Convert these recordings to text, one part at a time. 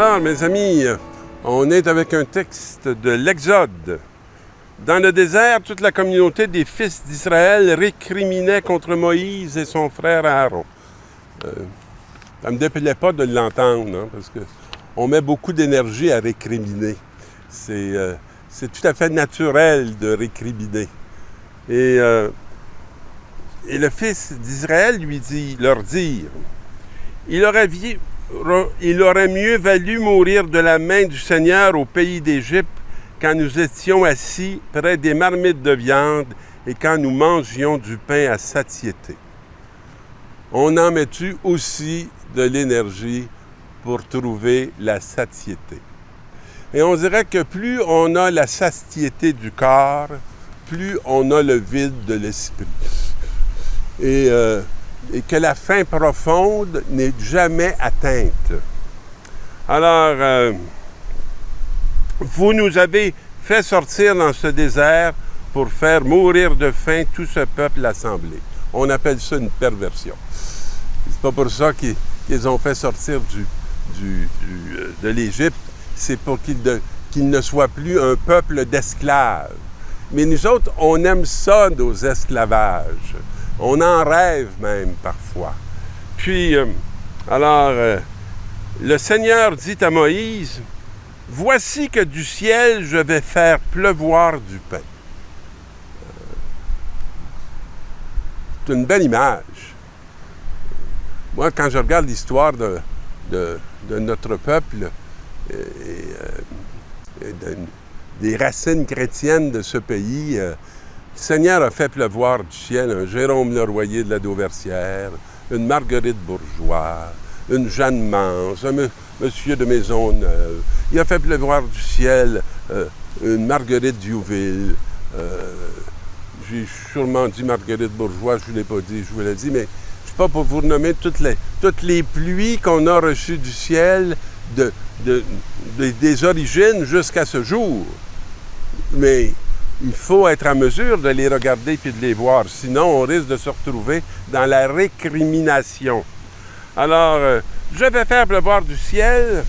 Alors, mes amis, on est avec un texte de l'Exode. Dans le désert, toute la communauté des fils d'Israël récriminait contre Moïse et son frère Aaron. Ça ne me déplaît pas de l'entendre, hein, parce qu'on met beaucoup d'énergie à récriminer. C'est tout à fait naturel de récriminer. Et le fils d'Israël leur dire, il aurait mieux valu mourir de la main du Seigneur au pays d'Égypte quand nous étions assis près des marmites de viande et quand nous mangions du pain à satiété. On en met-tu aussi de l'énergie pour trouver la satiété? Et on dirait que plus on a la satiété du corps, plus on a le vide de l'esprit. Et que la faim profonde n'est jamais atteinte. Alors, vous nous avez fait sortir dans ce désert pour faire mourir de faim tout ce peuple assemblé. On appelle ça une perversion. C'est pas pour ça qu'ils ont fait sortir de l'Égypte, c'est pour qu'ils ne soient plus un peuple d'esclaves. Mais nous autres, on aime ça, nos esclavages. On en rêve même parfois. Puis, le Seigneur dit à Moïse, « Voici que du ciel je vais faire pleuvoir du pain. » C'est une belle image. Moi, quand je regarde l'histoire de notre peuple et des racines chrétiennes de ce pays, le Seigneur a fait pleuvoir du ciel un Jérôme Leroyer de la Dauversière, une Marguerite Bourgeois, une Jeanne Mance, un monsieur de Maisonneuve. Il a fait pleuvoir du ciel une Marguerite Diouville. J'ai sûrement dit Marguerite Bourgeois, je ne l'ai pas dit, je vous l'ai dit, mais c'est pas pour vous nommer toutes les pluies qu'on a reçues du ciel des origines jusqu'à ce jour. Mais il faut être en mesure de les regarder puis de les voir. Sinon, on risque de se retrouver dans la récrimination. Alors, je vais faire pleuvoir du ciel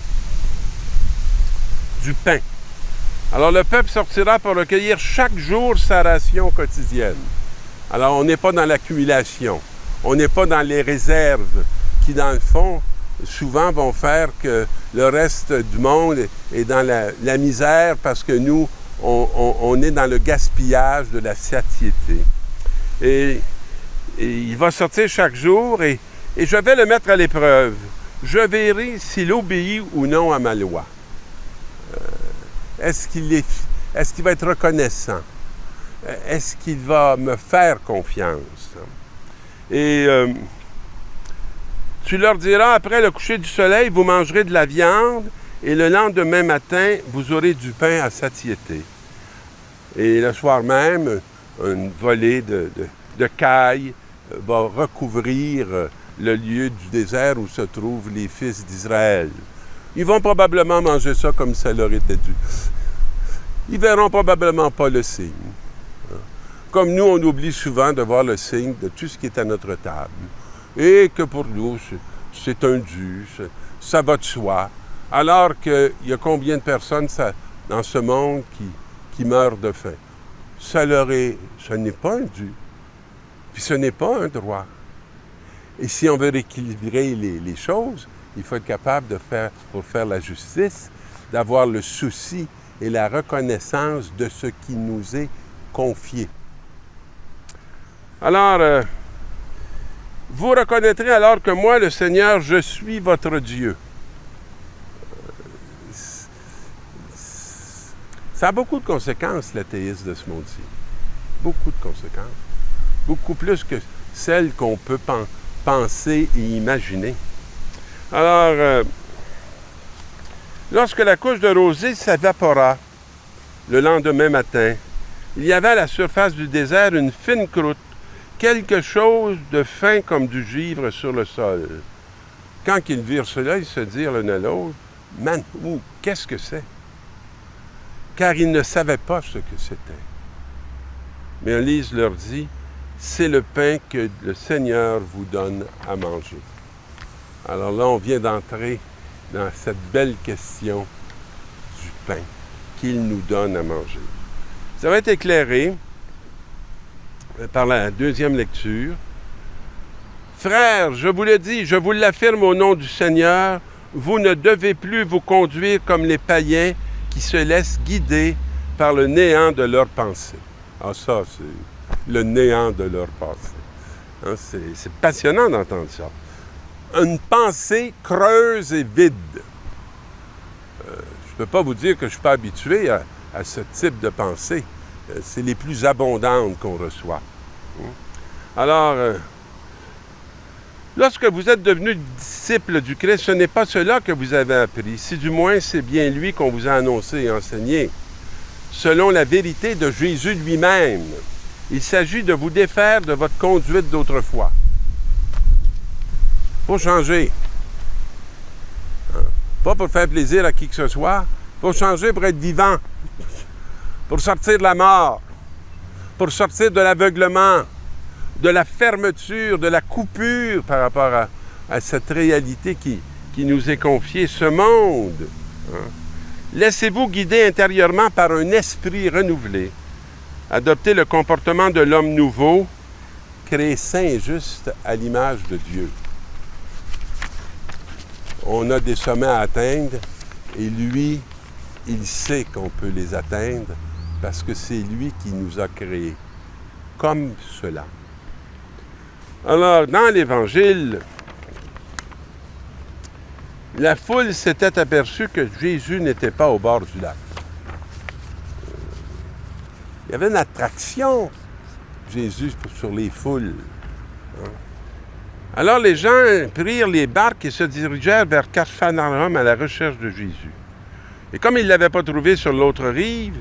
du pain. Alors, le peuple sortira pour recueillir chaque jour sa ration quotidienne. Alors, on n'est pas dans l'accumulation. On n'est pas dans les réserves qui, dans le fond, souvent vont faire que le reste du monde est dans la misère parce que nous, on est dans le gaspillage de la satiété. Et il va sortir chaque jour et je vais le mettre à l'épreuve. Je verrai s'il obéit ou non à ma loi. Est-ce qu'il va être reconnaissant? Est-ce qu'il va me faire confiance? Et tu leur diras, après le coucher du soleil, vous mangerez de la viande, et le lendemain matin, vous aurez du pain à satiété. Et le soir même, une volée de cailles va recouvrir le lieu du désert où se trouvent les fils d'Israël. Ils vont probablement manger ça comme ça leur était dû. Ils verront probablement pas le signe. Comme nous, on oublie souvent de voir le signe de tout ce qui est à notre table. Et que pour nous, c'est un dû, ça va de soi. Alors qu'il y a combien de personnes dans ce monde qui meurent de faim? Ce n'est pas un dû. Puis ce n'est pas un droit. Et si on veut rééquilibrer les choses, il faut être capable pour faire la justice, d'avoir le souci et la reconnaissance de ce qui nous est confié. Alors, vous reconnaîtrez alors que moi, le Seigneur, je suis votre Dieu. Ça a beaucoup de conséquences, l'athéisme de ce monde-ci. Beaucoup de conséquences. Beaucoup plus que celles qu'on peut penser et imaginer. Alors, lorsque la couche de rosée s'évapora le lendemain matin, il y avait à la surface du désert une fine croûte, quelque chose de fin comme du givre sur le sol. Quand ils virent cela, ils se dirent l'un à l'autre, « Man, qu'est-ce que c'est? » Car ils ne savaient pas ce que c'était. Mais Moïse leur dit, « C'est le pain que le Seigneur vous donne à manger. » Alors là, on vient d'entrer dans cette belle question du pain qu'il nous donne à manger. Ça va être éclairé par la deuxième lecture. Frères, je vous le dis, je vous l'affirme au nom du Seigneur, vous ne devez plus vous conduire comme les païens qui se laissent guider par le néant de leurs pensées. Ah, ça, c'est le néant de leurs pensées. Hein, c'est passionnant d'entendre ça. Une pensée creuse et vide. Je ne peux pas vous dire que je ne suis pas habitué à ce type de pensée. C'est les plus abondantes qu'on reçoit. Alors, lorsque vous êtes devenu disciple du Christ, ce n'est pas cela que vous avez appris. Si du moins c'est bien lui qu'on vous a annoncé et enseigné, selon la vérité de Jésus lui-même. Il s'agit de vous défaire de votre conduite d'autrefois. Il faut changer. Pas pour faire plaisir à qui que ce soit. Il faut changer pour être vivant. Pour sortir de la mort. Pour sortir de l'aveuglement. De la fermeture, de la coupure par rapport à cette réalité qui nous est confiée, ce monde. Laissez-vous guider intérieurement par un esprit renouvelé. Adoptez le comportement de l'homme nouveau, créé saint et juste à l'image de Dieu. On a des sommets à atteindre et lui, il sait qu'on peut les atteindre parce que c'est lui qui nous a créés comme cela. Alors, dans l'Évangile, la foule s'était aperçue que Jésus n'était pas au bord du lac. Il y avait une attraction, Jésus, sur les foules. Alors les gens prirent les barques et se dirigèrent vers Capharnaüm à la recherche de Jésus. Et comme ils ne l'avaient pas trouvé sur l'autre rive,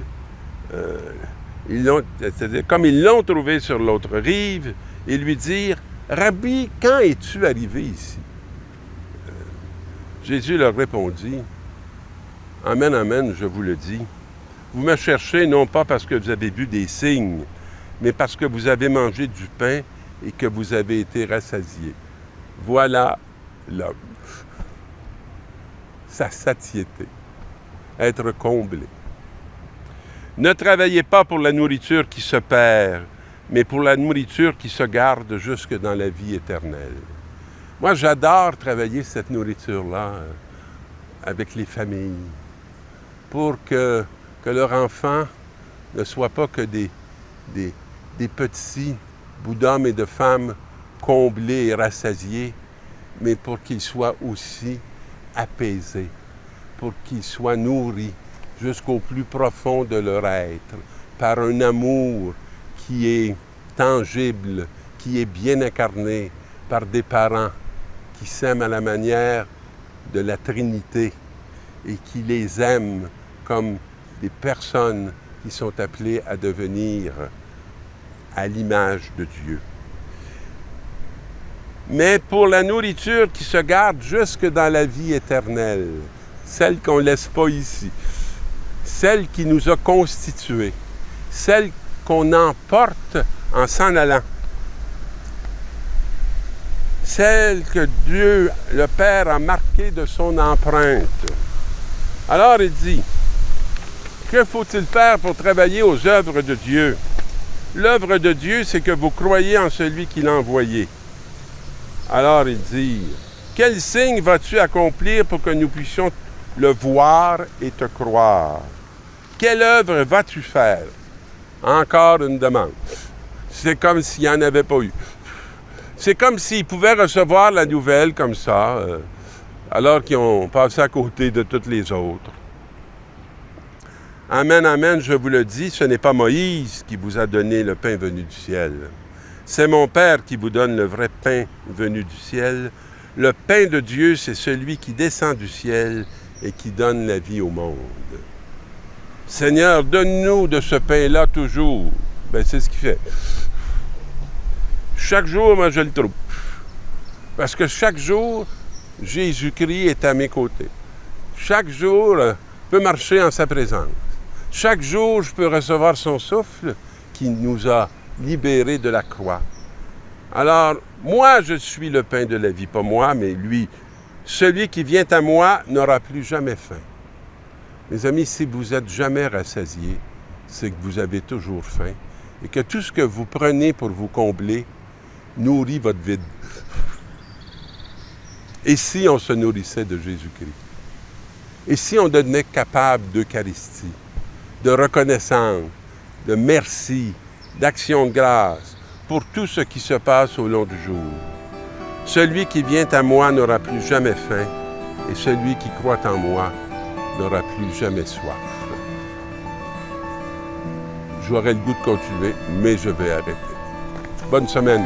comme ils l'ont trouvé sur l'autre rive, ils lui dirent « Rabbi, quand es-tu arrivé ici? » Jésus leur répondit « Amen, amen, je vous le dis. Vous me cherchez non pas parce que vous avez vu des signes, mais parce que vous avez mangé du pain et que vous avez été rassasiés. Voilà l'homme. Sa satiété. Être comblé. Ne travaillez pas pour la nourriture qui se perd, mais pour la nourriture qui se garde jusque dans la vie éternelle. Moi, j'adore travailler cette nourriture-là avec les familles, pour que leurs enfants ne soient pas que des petits bouts d'hommes et de femmes comblés et rassasiés, mais pour qu'ils soient aussi apaisés, pour qu'ils soient nourris jusqu'au plus profond de leur être, par un amour qui est tangible, qui est bien incarné, par des parents qui s'aiment à la manière de la Trinité et qui les aiment comme des personnes qui sont appelées à devenir à l'image de Dieu. Mais pour la nourriture qui se garde jusque dans la vie éternelle, celle qu'on ne laisse pas ici, celle qui nous a constitués, celle qu'on emporte en s'en allant, celle que Dieu, le Père, a marquée de son empreinte. Alors il dit, que faut-il faire pour travailler aux œuvres de Dieu? L'œuvre de Dieu, c'est que vous croyez en celui qui l'a envoyé. Alors il dit, quel signe vas-tu accomplir pour que nous puissions le voir et te croire? Quelle œuvre vas-tu faire? Encore une demande. C'est comme s'il n'y en avait pas eu. C'est comme s'ils pouvaient recevoir la nouvelle comme ça, alors qu'ils ont passé à côté de toutes les autres. Amen, amen, je vous le dis, ce n'est pas Moïse qui vous a donné le pain venu du ciel. C'est mon Père qui vous donne le vrai pain venu du ciel. Le pain de Dieu, c'est celui qui descend du ciel et qui donne la vie au monde. Seigneur, donne-nous de ce pain-là toujours. Ben, c'est ce qu'il fait. Chaque jour, moi, je le trouve. Parce que chaque jour, Jésus-Christ est à mes côtés. Chaque jour, je peux marcher en sa présence. Chaque jour, je peux recevoir son souffle qui nous a libérés de la croix. Alors, moi, je suis le pain de la vie. Pas moi, mais lui, Celui qui vient à moi n'aura plus jamais faim. Mes amis, si vous n'êtes jamais rassasiés, c'est que vous avez toujours faim et que tout ce que vous prenez pour vous combler nourrit votre vide. Et si on se nourrissait de Jésus-Christ? Et si on devenait capable d'Eucharistie, de reconnaissance, de merci, d'action de grâce pour tout ce qui se passe au long du jour? Celui qui vient à moi n'aura plus jamais faim, et celui qui croit en moi n'aura plus jamais soif. J'aurais le goût de continuer, mais je vais arrêter. Bonne semaine.